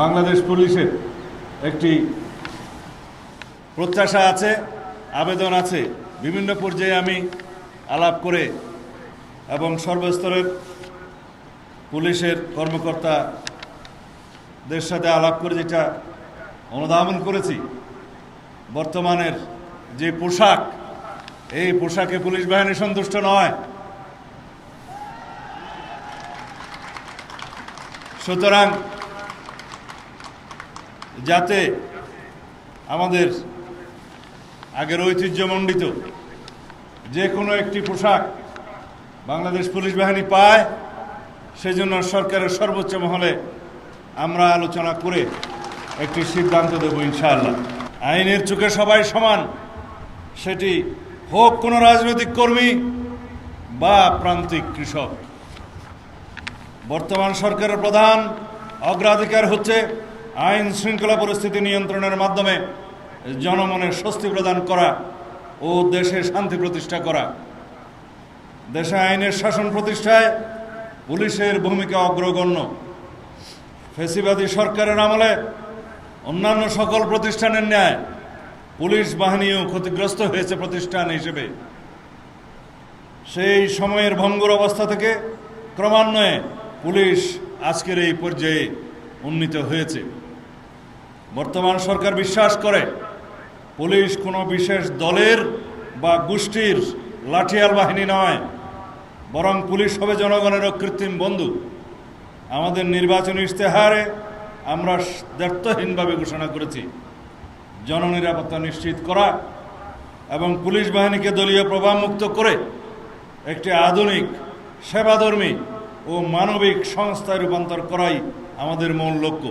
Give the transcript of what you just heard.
বাংলাদেশ পুলিশের একটি প্রত্যাশা আছে, আবেদন আছে। বিভিন্ন পর্যায়ে আমি আলাপ করে এবং সর্বস্তরের পুলিশের কর্মকর্তাদের সাথে আলাপ করে যেটা অনুধাবন করেছি, বর্তমানের যে পোশাক, এই পোশাকে পুলিশ বাহিনী সন্তুষ্ট নয়। সুতরাং যাতে আমাদের আগের ঐতিহ্যমণ্ডিত যে কোনো একটি পোশাক বাংলাদেশ পুলিশ বাহিনী পায়, সেজন্য সরকারের সর্বোচ্চ মহলে আমরা আলোচনা করে একটি সিদ্ধান্ত দেব ইনশাআল্লাহ। আইনের চোখে সবাই সমান, সেটি হোক কোনো রাজনৈতিক কর্মী বা প্রান্তিক কৃষক। বর্তমান সরকারের প্রধান অগ্রাধিকার হচ্ছে আইন শৃঙ্খলা পরিস্থিতি নিয়ন্ত্রণের মাধ্যমে জনমনে স্বস্তি প্রদান করা ও দেশে শান্তি প্রতিষ্ঠা করা। দেশে আইনের শাসন প্রতিষ্ঠায় পুলিশের ভূমিকা অগ্রগণ্য। ফ্যাসিবাদী সরকারের আমলে অন্যান্য সকল প্রতিষ্ঠানের ন্যায় পুলিশ বাহিনীও ক্ষতিগ্রস্ত হয়েছে প্রতিষ্ঠান হিসেবে। সেই সময়ের ভঙ্গুর অবস্থা থেকে ক্রমান্বয়ে পুলিশ আজকের এই পর্যায়ে উন্নীত হয়েছে। বর্তমান সরকার বিশ্বাস করে পুলিশ কোনো বিশেষ দলের বা গোষ্ঠীর লাঠিয়াল বাহিনী নয়, বরং পুলিশ হবে জনগণের কৃত্রিম বন্ধু। আমাদের নির্বাচনী ইশতেহারে আমরা দ্ব্যর্থহীনভাবে ঘোষণা করেছি জননিরাপত্তা নিশ্চিত করা এবং পুলিশ বাহিনীকে দলীয় প্রভাবমুক্ত করে একটি আধুনিক, সেবাধর্মী ও মানবিক সংস্থায় রূপান্তর করাই আমাদের মূল লক্ষ্য।